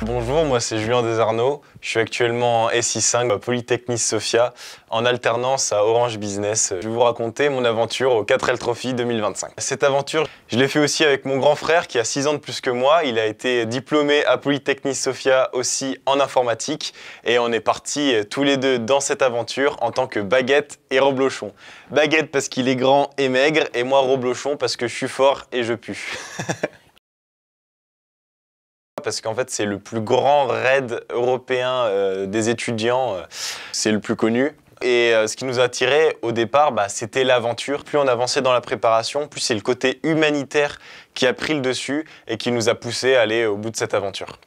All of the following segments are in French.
Bonjour, moi c'est Julien Desarnaud. Je suis actuellement en SI5 à Polytechnique Sofia en alternance à Orange Business. Je vais vous raconter mon aventure au 4L Trophy 2025. Cette aventure, je l'ai fait aussi avec mon grand frère qui a 6 ans de plus que moi. Il a été diplômé à Polytechnique Sofia aussi en informatique et on est partis tous les deux dans cette aventure en tant que Baguette et Roblochon. Baguette parce qu'il est grand et maigre et moi Roblochon parce que je suis fort et je pue. Parce qu'en fait, c'est le plus grand raid européen des étudiants. C'est le plus connu. Et ce qui nous a attiré au départ, c'était l'aventure. Plus on avançait dans la préparation, plus c'est le côté humanitaire qui a pris le dessus et qui nous a poussé à aller au bout de cette aventure.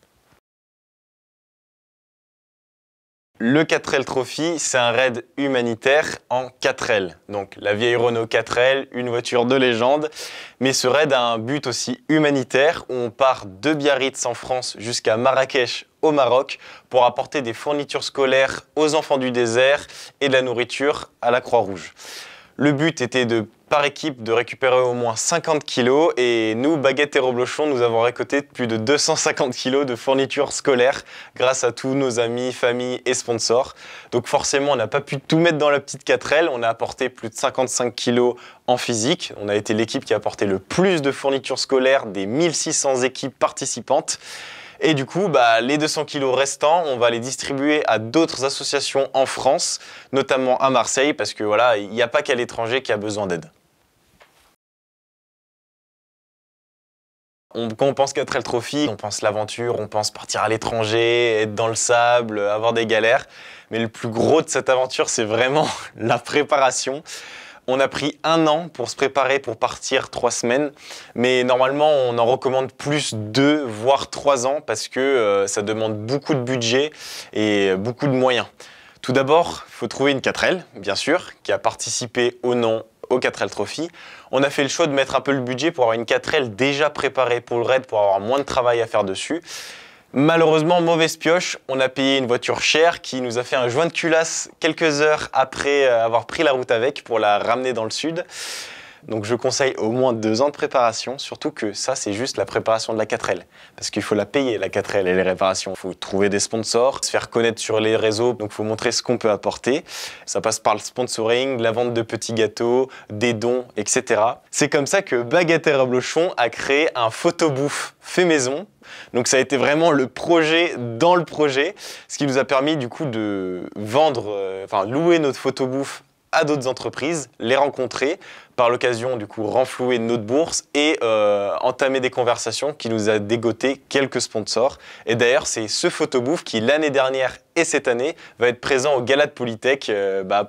Le 4L Trophy, c'est un raid humanitaire en 4L. Donc la vieille Renault 4L, une voiture de légende. Mais ce raid a un but aussi humanitaire où on part de Biarritz en France jusqu'à Marrakech au Maroc pour apporter des fournitures scolaires aux enfants du désert et de la nourriture à la Croix-Rouge. Le but était par équipe de récupérer au moins 50 kilos et nous, Baguette et Roblochon, nous avons récolté plus de 250 kilos de fournitures scolaires grâce à tous nos amis, familles et sponsors. Donc forcément, on n'a pas pu tout mettre dans la petite 4L, on a apporté plus de 55 kilos en physique. On a été l'équipe qui a apporté le plus de fournitures scolaires des 1600 équipes participantes. Et du coup, les 200 kilos restants, on va les distribuer à d'autres associations en France, notamment à Marseille, parce que voilà, il n'y a pas qu'à l'étranger qui a besoin d'aide. Quand on pense 4L Trophy, on pense l'aventure, on pense partir à l'étranger, être dans le sable, avoir des galères. Mais le plus gros de cette aventure, c'est vraiment la préparation. On a pris 1 an pour se préparer pour partir 3 semaines, mais normalement on en recommande plus 2 voire 3 ans parce que ça demande beaucoup de budget et beaucoup de moyens. Tout d'abord, il faut trouver une 4L, bien sûr, qui a participé ou non au 4L Trophy. On a fait le choix de mettre un peu le budget pour avoir une 4L déjà préparée pour le raid, pour avoir moins de travail à faire dessus. Malheureusement, mauvaise pioche, on a payé une voiture chère qui nous a fait un joint de culasse quelques heures après avoir pris la route avec pour la ramener dans le sud. Donc je conseille au moins 2 ans de préparation, surtout que ça c'est juste la préparation de la 4L. Parce qu'il faut la payer la 4L et les réparations. Il faut trouver des sponsors, se faire connaître sur les réseaux, donc il faut montrer ce qu'on peut apporter. Ça passe par le sponsoring, la vente de petits gâteaux, des dons, etc. C'est comme ça que Baguette et Roblochon a créé un photobouffe fait maison. Donc ça a été vraiment le projet dans le projet, ce qui nous a permis du coup de louer notre photobouffe à d'autres entreprises, les rencontrer, par l'occasion du coup renflouer notre bourse et entamer des conversations qui nous a dégoté quelques sponsors. Et d'ailleurs c'est ce photobouffe qui l'année dernière et cette année va être présent au Gala de Polytech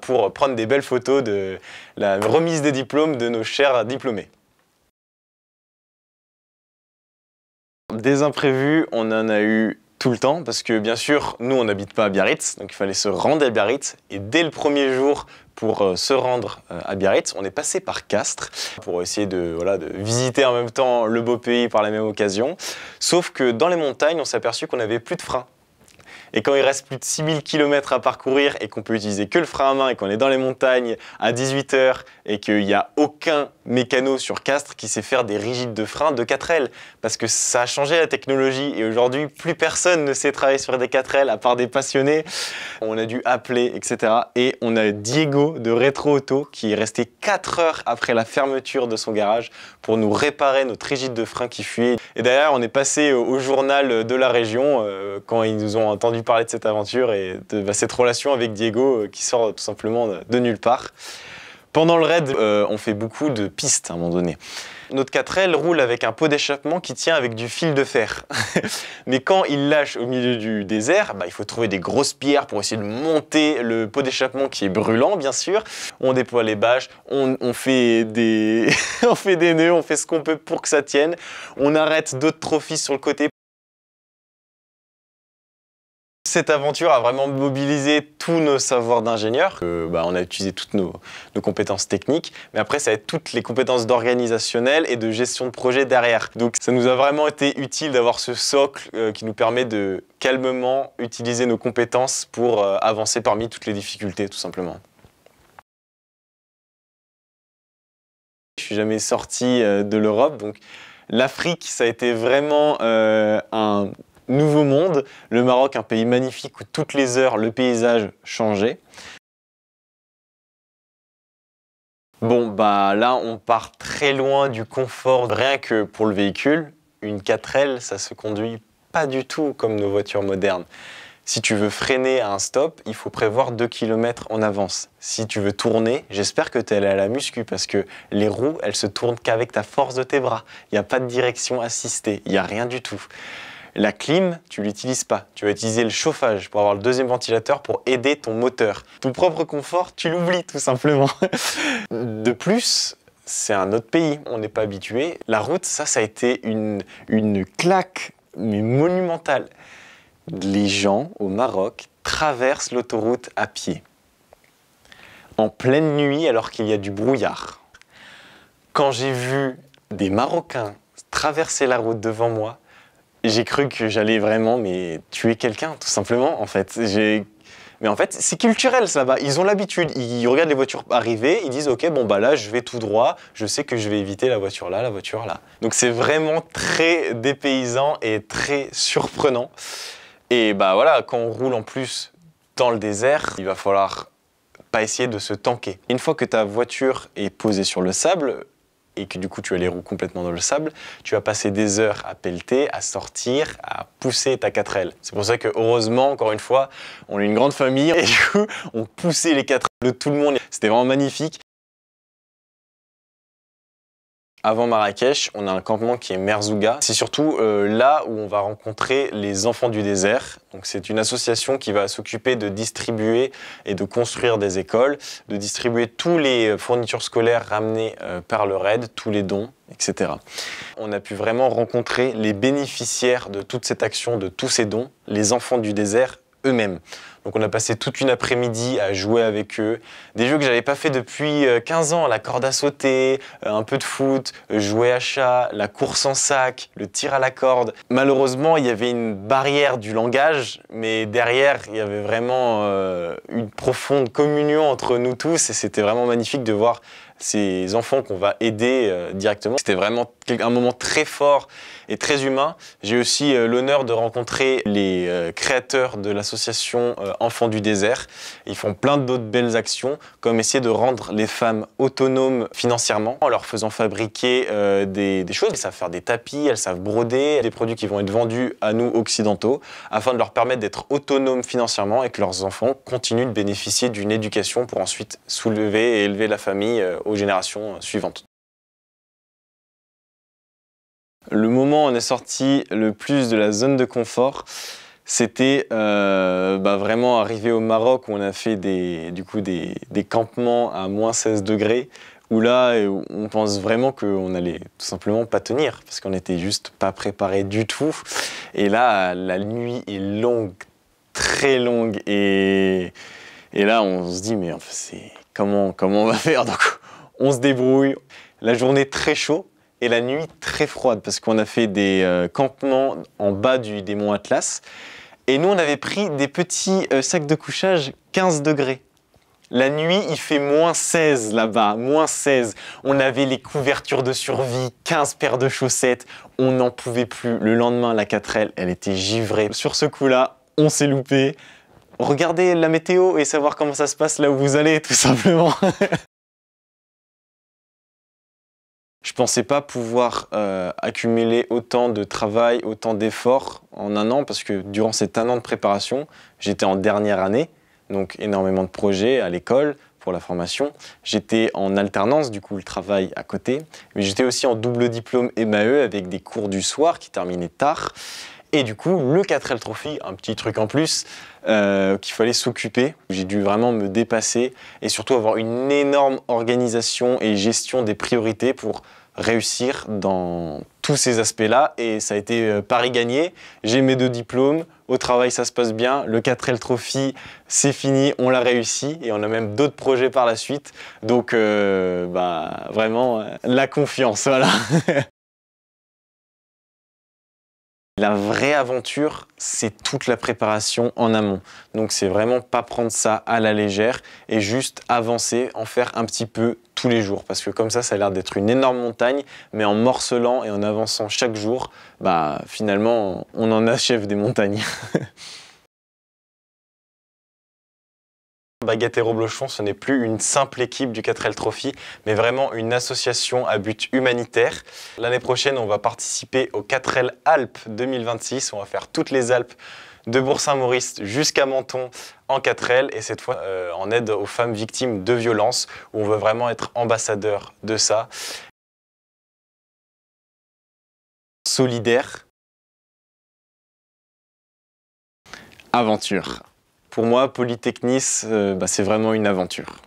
pour prendre des belles photos de la remise des diplômes de nos chers diplômés. Des imprévus, on en a eu tout le temps parce que bien sûr, nous on n'habite pas à Biarritz, donc il fallait se rendre à Biarritz. Et dès le premier jour, pour se rendre à Biarritz, on est passé par Castres pour essayer de visiter en même temps le beau pays par la même occasion. Sauf que dans les montagnes, on s'est aperçu qu'on n'avait plus de frein. Et quand il reste plus de 6000 km à parcourir et qu'on peut utiliser que le frein à main et qu'on est dans les montagnes à 18 h et qu'il n'y a aucun mécano sur Castres qui sait faire des rigides de frein de 4L parce que ça a changé la technologie et aujourd'hui plus personne ne sait travailler sur des 4L à part des passionnés. On a dû appeler, etc. Et on a Diego de Rétro Auto qui est resté 4 heures après la fermeture de son garage pour nous réparer notre rigide de frein qui fuyait. Et d'ailleurs on est passé au journal de la région quand ils nous ont entendu parler de cette aventure et de cette relation avec Diego qui sort tout simplement de nulle part. Pendant le raid, on fait beaucoup de pistes à un moment donné. Notre 4L roule avec un pot d'échappement qui tient avec du fil de fer. Mais quand il lâche au milieu du désert, il faut trouver des grosses pierres pour essayer de monter le pot d'échappement qui est brûlant, bien sûr. On déploie les bâches, on fait des on fait des nœuds, on fait ce qu'on peut pour que ça tienne. On arrête d'autres trophies sur le côté. Cette aventure a vraiment mobilisé tous nos savoirs d'ingénieur. On a utilisé toutes nos compétences techniques, mais après ça va être toutes les compétences d'organisationnel et de gestion de projet derrière. Donc ça nous a vraiment été utile d'avoir ce socle qui nous permet de calmement utiliser nos compétences pour avancer parmi toutes les difficultés tout simplement. Je suis jamais sorti de l'Europe, donc l'Afrique ça a été vraiment Nouveau monde, le Maroc, un pays magnifique où toutes les heures le paysage changeait. Bon, bah là, on part très loin du confort. Rien que pour le véhicule, une 4L, ça se conduit pas du tout comme nos voitures modernes. Si tu veux freiner à un stop, il faut prévoir 2 km en avance. Si tu veux tourner, j'espère que tu es allé à la muscu parce que les roues, elles se tournent qu'avec ta force de tes bras. Il n'y a pas de direction assistée, il n'y a rien du tout. La clim, tu l'utilises pas. Tu vas utiliser le chauffage pour avoir le deuxième ventilateur pour aider ton moteur. Ton propre confort, tu l'oublies tout simplement. De plus, c'est un autre pays, on n'est pas habitué. La route, ça a été une claque, mais monumentale. Les gens au Maroc traversent l'autoroute à pied. En pleine nuit alors qu'il y a du brouillard. Quand j'ai vu des Marocains traverser la route devant moi, j'ai cru que j'allais vraiment tuer quelqu'un, tout simplement, en fait. Mais en fait, c'est culturel, ça là-bas. Ils ont l'habitude. Ils regardent les voitures arriver, ils disent « Ok, bon, bah là, je vais tout droit. Je sais que je vais éviter la voiture là, la voiture là. » Donc, c'est vraiment très dépaysant et très surprenant. Et bah voilà, quand on roule en plus dans le désert, il va falloir pas essayer de se tanker. Une fois que ta voiture est posée sur le sable, et que du coup tu as les roues complètement dans le sable, tu vas passer des heures à pelleter, à sortir, à pousser ta 4L. C'est pour ça que heureusement, encore une fois, on est une grande famille et du coup on poussait les 4L de tout le monde. C'était vraiment magnifique. Avant Marrakech, on a un campement qui est Merzouga. C'est surtout là où on va rencontrer les enfants du désert. Donc c'est une association qui va s'occuper de distribuer et de construire des écoles, de distribuer tous les fournitures scolaires ramenées par le RAID, tous les dons, etc. On a pu vraiment rencontrer les bénéficiaires de toute cette action, de tous ces dons, les enfants du désert eux-mêmes. Donc on a passé toute une après-midi à jouer avec eux. Des jeux que j'avais pas fait depuis 15 ans, la corde à sauter, un peu de foot, jouer à chat, la course en sac, le tir à la corde. Malheureusement, il y avait une barrière du langage, mais derrière, il y avait vraiment une profonde communion entre nous tous et c'était vraiment magnifique de voir ces enfants qu'on va aider directement. C'était vraiment un moment très fort et très humain. J'ai aussi l'honneur de rencontrer les créateurs de l'association Enfants du désert. Ils font plein d'autres belles actions, comme essayer de rendre les femmes autonomes financièrement en leur faisant fabriquer des choses. Elles savent faire des tapis, elles savent broder, des produits qui vont être vendus à nous occidentaux, afin de leur permettre d'être autonomes financièrement et que leurs enfants continuent de bénéficier d'une éducation pour ensuite soulever et élever la famille aux générations suivantes. Le moment où on est sorti le plus de la zone de confort, c'était vraiment arrivé au Maroc où on a fait des campements à moins 16 degrés, où là, on pense vraiment qu'on allait tout simplement pas tenir, parce qu'on n'était juste pas préparé du tout. Et là, la nuit est longue, très longue, et là, on se dit, mais enfin, comment on va faire? Donc, on se débrouille. La journée très chaud et la nuit très froide parce qu'on a fait des campements en bas des monts Atlas. Et nous, on avait pris des petits sacs de couchage 15 degrés. La nuit, il fait moins 16 là-bas, moins 16. On avait les couvertures de survie, 15 paires de chaussettes. On n'en pouvait plus. Le lendemain, la 4L, elle était givrée. Sur ce coup-là, on s'est loupé. Regardez la météo et savoir comment ça se passe là où vous allez, tout simplement. Je pensais pas pouvoir accumuler autant de travail, autant d'efforts en un an, parce que durant cet un an de préparation, j'étais en dernière année, donc énormément de projets à l'école pour la formation. J'étais en alternance, du coup le travail à côté, mais j'étais aussi en double diplôme MAE avec des cours du soir qui terminaient tard. Et du coup, le 4L Trophy, un petit truc en plus, qu'il fallait s'occuper. J'ai dû vraiment me dépasser et surtout avoir une énorme organisation et gestion des priorités pour réussir dans tous ces aspects-là. Et ça a été pari gagné. J'ai mes 2 diplômes. Au travail, ça se passe bien. Le 4L Trophy, c'est fini. On l'a réussi. Et on a même d'autres projets par la suite. Donc, vraiment, la confiance, voilà. La vraie aventure, c'est toute la préparation en amont. Donc c'est vraiment pas prendre ça à la légère et juste avancer, en faire un petit peu tous les jours. Parce que comme ça a l'air d'être une énorme montagne, mais en morcelant et en avançant chaque jour, bah finalement, on en achève des montagnes. Baguette Hérault-Blochon, ce n'est plus une simple équipe du 4L Trophy, mais vraiment une association à but humanitaire. L'année prochaine, on va participer au 4L Alpes 2026. On va faire toutes les Alpes de Bourg-Saint-Maurice jusqu'à Menton en 4L, et cette fois en aide aux femmes victimes de violences, où on veut vraiment être ambassadeur de ça. Solidaire. Aventure. Pour moi, Polytechnis, c'est vraiment une aventure.